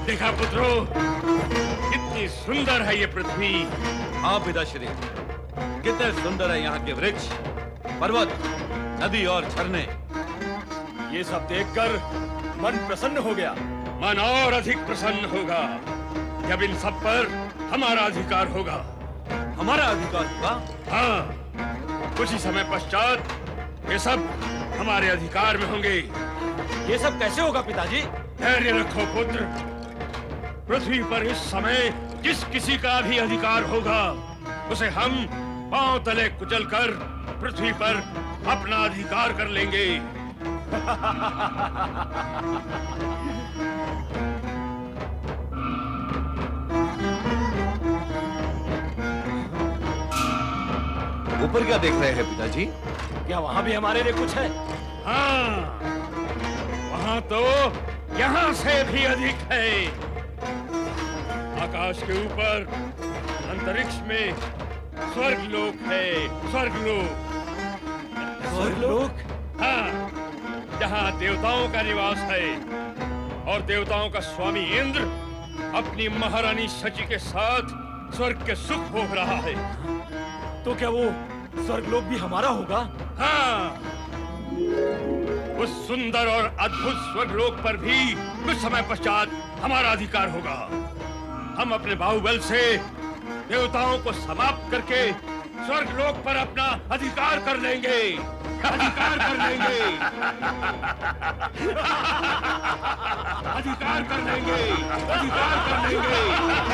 देखा पुत्रो, कितनी सुंदर है ये पृथ्वी। हाँ पिताश्री, कितने सुंदर है यहाँ के वृक्ष, पर्वत, नदी और झरने। ये सब देखकर मन प्रसन्न हो गया। मन और अधिक प्रसन्न होगा जब इन सब पर हमारा अधिकार होगा। हमारा अधिकार होगा? हाँ, कुछ ही समय पश्चात ये सब हमारे अधिकार में होंगे। ये सब कैसे होगा पिताजी? धैर्य रखो पुत्र। पृथ्वी पर इस समय जिस किसी का भी अधिकार होगा, उसे हम पांव तले कुचलकर पृथ्वी पर अपना अधिकार कर लेंगे। ऊपर क्या देख रहे हैं पिताजी? क्या वहां भी हमारे लिए कुछ है? हाँ, वहां तो यहाँ से भी अधिक है। आकाश के ऊपर अंतरिक्ष में स्वर्गलोक है। स्वर्गलोक। स्वर्गलोक? हाँ, जहाँ देवताओं का निवास है और देवताओं का स्वामी इंद्र अपनी महारानी शची के साथ स्वर्ग के सुख भोग रहा है। तो क्या वो स्वर्गलोक भी हमारा होगा? हाँ, उस सुंदर और अद्भुत स्वर्गलोक पर भी कुछ समय पश्चात हमारा अधिकार होगा। हम अपने बाहुबल से देवताओं को समाप्त करके स्वर्गलोक पर अपना अधिकार कर लेंगे। अधिकार कर लेंगे। अधिकार कर लेंगे। अधिकार कर लेंगे।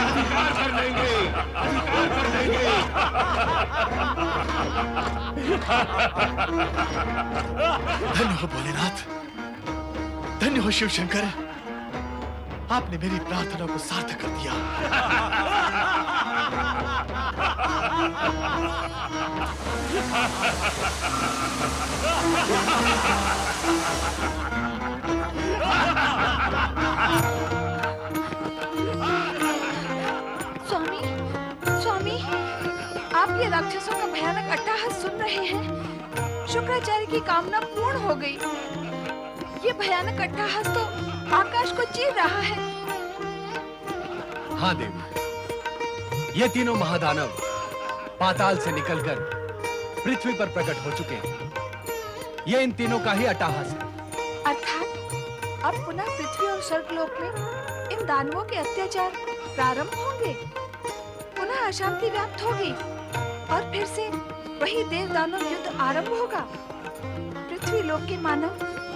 अधिकार कर लेंगे। अधिकार कर लेंगे। धन्य हो भोलेनाथ, धन्य हो शिव शंकर, आपने मेरी प्रार्थना को सार्थक कर दिया। स्वामी, स्वामी, आप ये राक्षसों का भयानक अट्टहास सुन रहे हैं? शुक्राचार्य की कामना पूर्ण हो गई। ये भयानक अट्टहास तो आकाश को चीर रहा है। हाँ देवी, ये तीनों महादानव पाताल से निकलकर पृथ्वी पर प्रकट हो चुके हैं। ये इन तीनों का ही अट्टहास है। अर्थात अब पुनः पृथ्वी और स्वर्गलोक में इन दानवों के अत्याचार प्रारंभ होंगे। पुनः अशांति व्याप्त होगी और फिर से वही देव दानव युद्ध आरंभ होगा। पृथ्वी लोक के मानव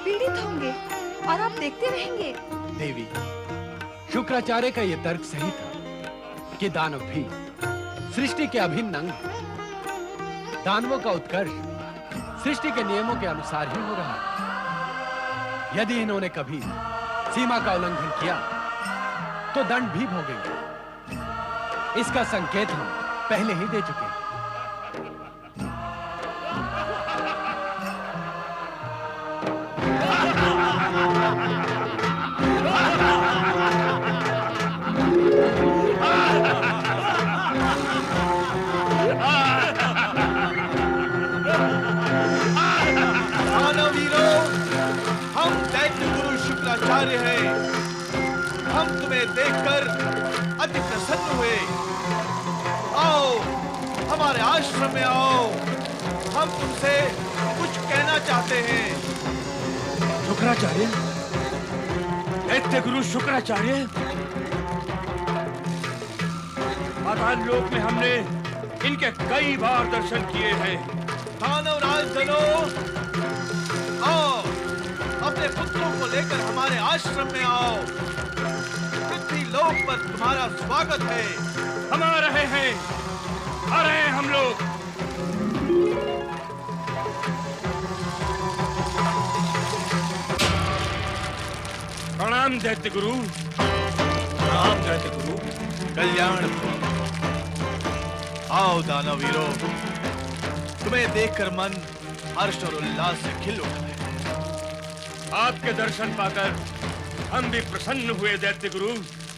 पीड़ित होंगे और आप देखते रहेंगे। देवी, शुक्राचार्य का यह तर्क सही था कि दानव भी सृष्टि के अभिन्न अंग हैं। दानवों का उत्कर्ष सृष्टि के नियमों के अनुसार ही हो रहा है। यदि इन्होंने कभी सीमा का उल्लंघन किया तो दंड भी भोगेंगे। इसका संकेत हम पहले ही दे चुके हैं। शुक्राचार्य हैं, हम तुम्हें देखकर अति प्रसन्न हुए। आओ, हमारे आश्रम में आओ, हम तुमसे कुछ कहना चाहते हैं। शुक्राचार्य, दैत्य गुरु शुक्राचार्य, पाताल लोक में हमने इनके कई बार दर्शन किए हैं। दानव राजजनों, आओ, अपने पुत्रों को लेकर हमारे आश्रम में आओ। पृथ्वी लोक पर तुम्हारा स्वागत है। हम आ रहे हैं, आ रहे हैं हम लोग। प्रणाम दैत्य गुरु। प्रणाम दैत्य गुरु, कल्याण। आओ दानवीरों, तुम्हें देखकर मन हर्ष और उल्लास से खिल उठा है। आपके दर्शन पाकर हम भी प्रसन्न हुए दैत्य गुरु।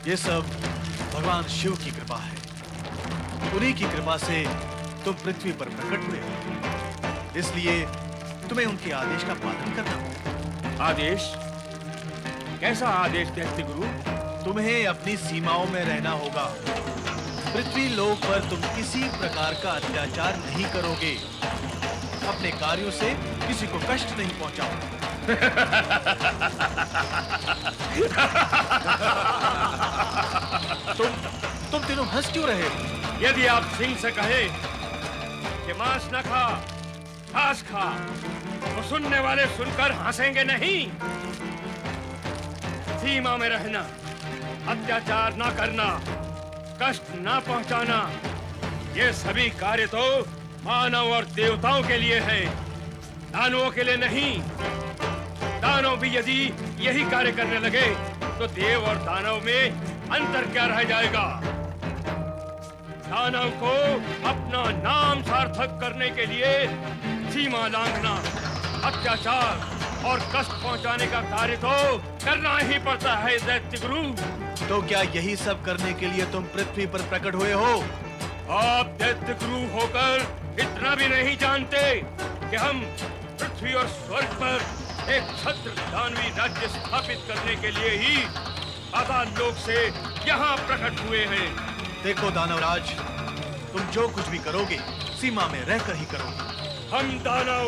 ये सब भगवान शिव की कृपा है। उन्हीं की कृपा से तुम पृथ्वी पर प्रकट हुए हो, इसलिए तुम्हें उनके आदेश का पालन करना होगा। आदेश? कैसा आदेश दैत्य गुरु? तुम्हें अपनी सीमाओं में रहना होगा। पृथ्वी लोक पर तुम किसी प्रकार का अत्याचार नहीं करोगे। अपने कार्यों से किसी को कष्ट नहीं पहुंचाओगे। तुम तीनों हंस क्यों रहे हो? यदि आप सिंह से कहे कि मांस न खा, घास खा, तो सुनने वाले सुनकर हंसेंगे नहीं। सीमा में रहना, अत्याचार ना करना, कष्ट ना पहुंचाना, ये सभी कार्य तो मानव और देवताओं के लिए है, दानवों के लिए नहीं। दानव भी यदि यही कार्य करने लगे तो देव और दानव में अंतर क्या रह जाएगा? दानव को अपना नाम सार्थक करने के लिए सीमा लांघना, अत्याचार और कष्ट पहुंचाने का कार्य तो करना ही पड़ता है दैत्य गुरु। तो क्या यही सब करने के लिए तुम पृथ्वी पर प्रकट हुए हो? आप दैत्य गुरु होकर इतना भी नहीं जानते कि हम पृथ्वी और स्वर्ग पर एक छत्र दानवी राज्य स्थापित करने के लिए ही पाताल लोक से यहाँ प्रकट हुए हैं। देखो दानवराज, तुम जो कुछ भी करोगे सीमा में रहकर ही करोगे। हम दानव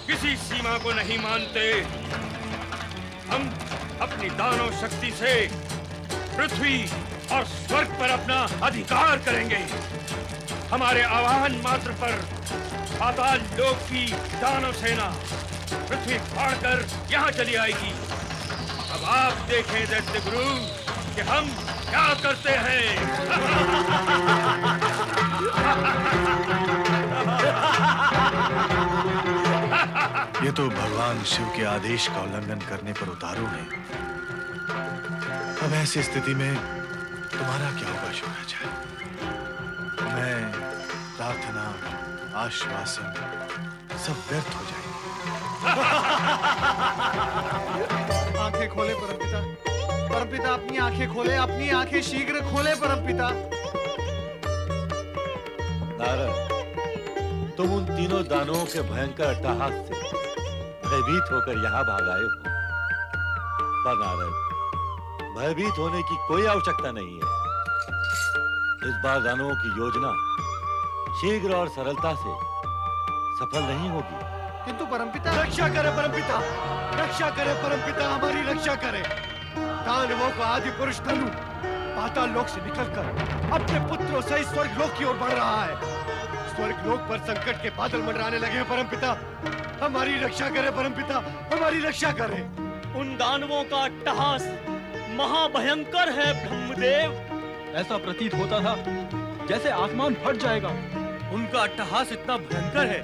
किसी सीमा को नहीं मानते। हम अपनी दानव शक्ति से पृथ्वी और स्वर्ग पर अपना अधिकार करेंगे। हमारे आह्वान मात्र पर पाताल लोक की दानव सेना पृथ्वी फाड़कर यहाँ चली आएगी। अब आप देखें दैत्य गुरु कि हम क्या करते हैं। ये तो भगवान शिव के आदेश का उल्लंघन करने पर उतारू है। अब ऐसी स्थिति में तुम्हारा क्या होगा शुक्राचार्य? मैं प्रार्थना, आश्वासन सब व्यर्थ हो जाएंगे। आंखें खोले परमपिता, परमपिता अपनी आंखें खोले, अपनी आंखें शीघ्र खोले परमपिता। नारद, तुम उन तीनों दानवों के भयंकर अट्टहास से भयभीत होकर यहाँ भाग आए हो। पर नारद, भयभीत होने की कोई आवश्यकता नहीं है। इस बार दानवों की योजना शीघ्र और सरलता से सफल नहीं होगी। किंतु परमपिता, रक्षा करे परमपिता, रक्षा करे परमपिता, हमारी रक्षा करे। दानवों का आदि पुरुष धनु पाताल लोक से निकलकर अपने पुत्रों सहित स्वर्ग लोक की ओर बढ़ रहा है। स्वर्ग लोक पर संकट के बादल मंडराने लगे हैं परमपिता। हमारी रक्षा करे परमपिता, हमारी रक्षा करे। उन दानवों का अट्टहास महाभयंकर है ब्रह्मदेव। ऐसा प्रतीत होता था जैसे आसमान फट जाएगा। उनका अट्टहास इतना भयंकर है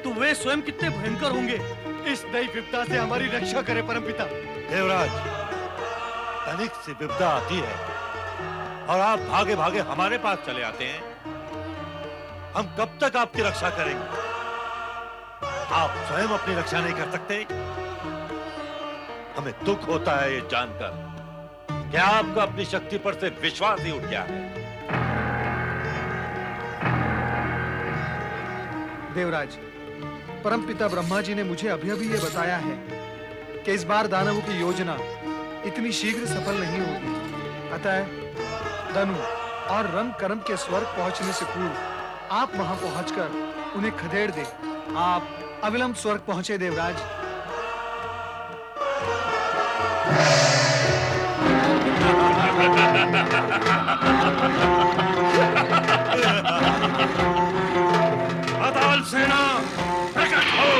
तो वे स्वयं कितने भयंकर होंगे। इस नई विपदा से हमारी रक्षा करे परमपिता। देवराज, तनिक सी विपदा आती है और आप भागे भागे हमारे पास चले आते हैं। हम कब तक आपकी रक्षा करेंगे? आप स्वयं अपनी रक्षा नहीं कर सकते। हमें दुख होता है ये जानकर कि आपका अपनी शक्ति पर से विश्वास ही उठ गया है। देवराज, परमपिता ब्रह्मा जी ने मुझे अभी अभी ये बताया है कि इस बार दानवों की योजना इतनी शीघ्र सफल नहीं होगी। अतः धनु और रंग कर्म के स्वर्ग पहुंचने से पूर्व आप वहां पहुंचकर उन्हें खदेड़ दे। आप अविलंब स्वर्ग पहुंचे देवराज। पाताल सेना प्रकट हो।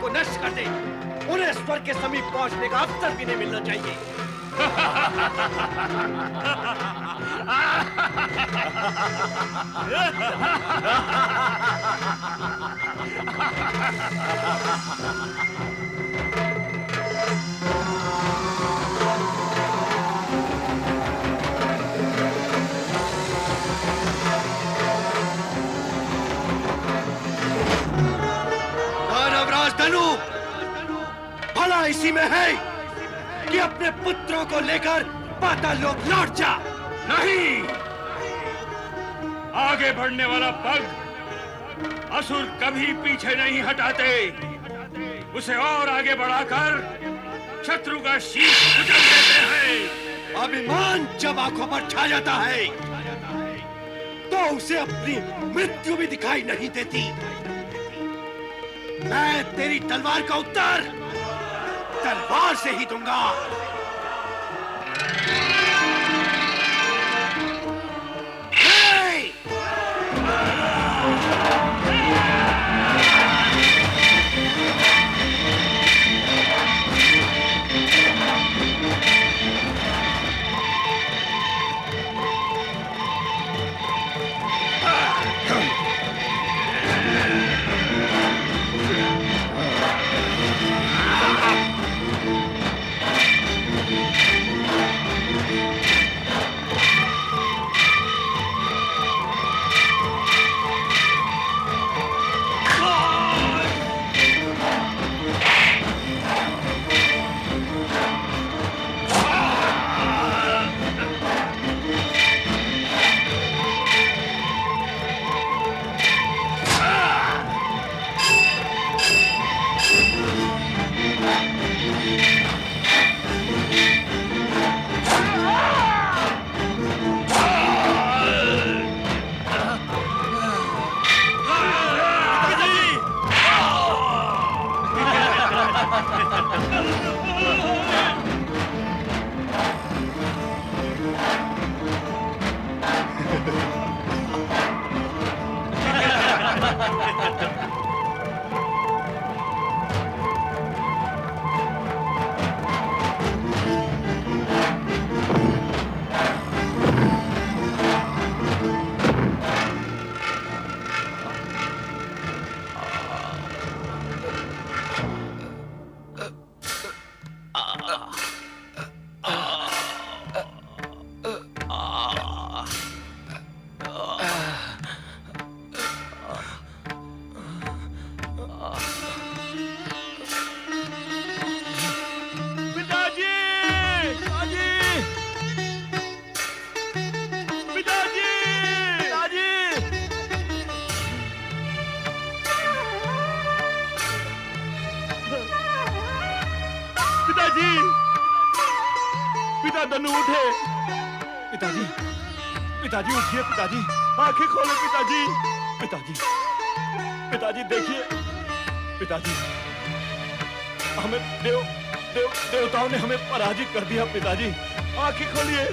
को नष्ट कर दे। उन्हें स्वर्ग के समीप पहुंचने का अवसर भी नहीं मिलना चाहिए। दानवराज धनु, भला इसी में है कि अपने पुत्रों को लेकर पाताल लोक लौट जा। नहीं, आगे बढ़ने वाला पग असुर कभी पीछे नहीं हटाते। उसे और आगे बढ़ाकर शत्रु का शीश कुचल देते हैं। अभिमान जब आंखों पर छा जाता है तो उसे अपनी मृत्यु भी दिखाई नहीं देती। मैं तेरी तलवार का उत्तर तलवार से ही दूंगा। धनु उठे। पिताजी, पिताजी उठिए पिताजी, आंखें खोले पिताजी। पिताजी, पिताजी देखिए पिताजी, हमें देवताओं ने हमें पराजित कर दिया। पिताजी आंखें खोलिए।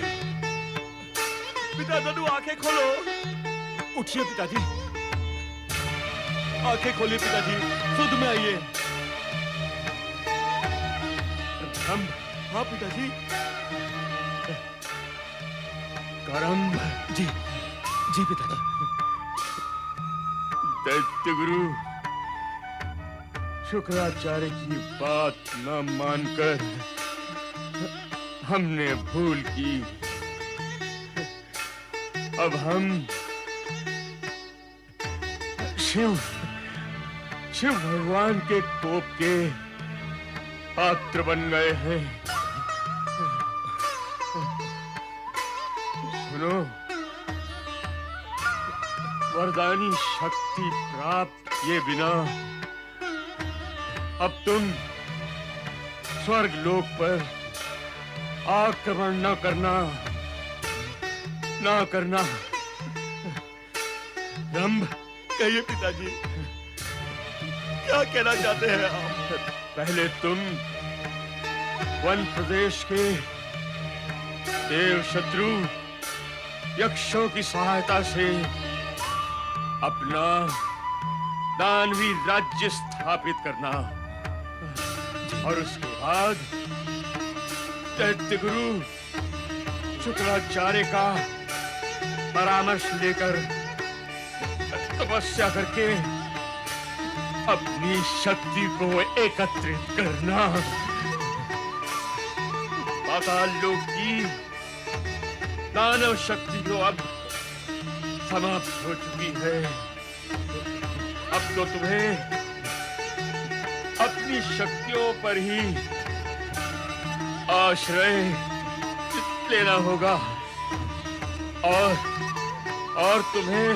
पिता धनु आंखें खोलो, उठिए पिताजी, आंखें खोलिए पिताजी, सुध में आइए। हाँ पिताजी। करम जी जी पिताजी। दैत्य गुरु शुक्राचार्य की बात न मानकर हमने भूल की। अब हम शिव भगवान के कोप के पात्र बन गए हैं। सुनो, वरदानी शक्ति प्राप्त किए बिना अब तुम स्वर्ग लोक पर आक्रमण न करना। रंभ, कहिए पिताजी, क्या कहना चाहते हैं आप? पहले तुम वन प्रदेश के देव शत्रु यक्षों की सहायता से अपना दानवी राज्य स्थापित करना। और उसके बाद दैत्य गुरु शुक्राचार्य का परामर्श लेकर तपस्या करके अपनी शक्ति को एकत्रित करना। पाताल लोक की दानव शक्ति तो अब समाप्त हो चुकी है। अब तो तुम्हें अपनी शक्तियों पर ही आश्रय लेना होगा और तुम्हें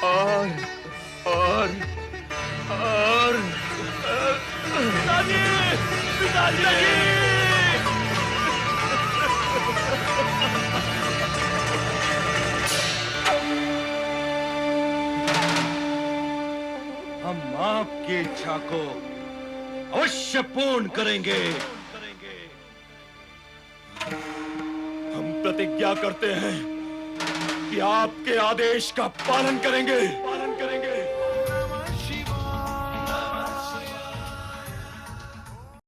और पिताजी, पिताजी! हम आपकी इच्छा को अवश्य पूर्ण करेंगे। हम प्रतिज्ञा करते हैं कि आपके आदेश का पालन करेंगे।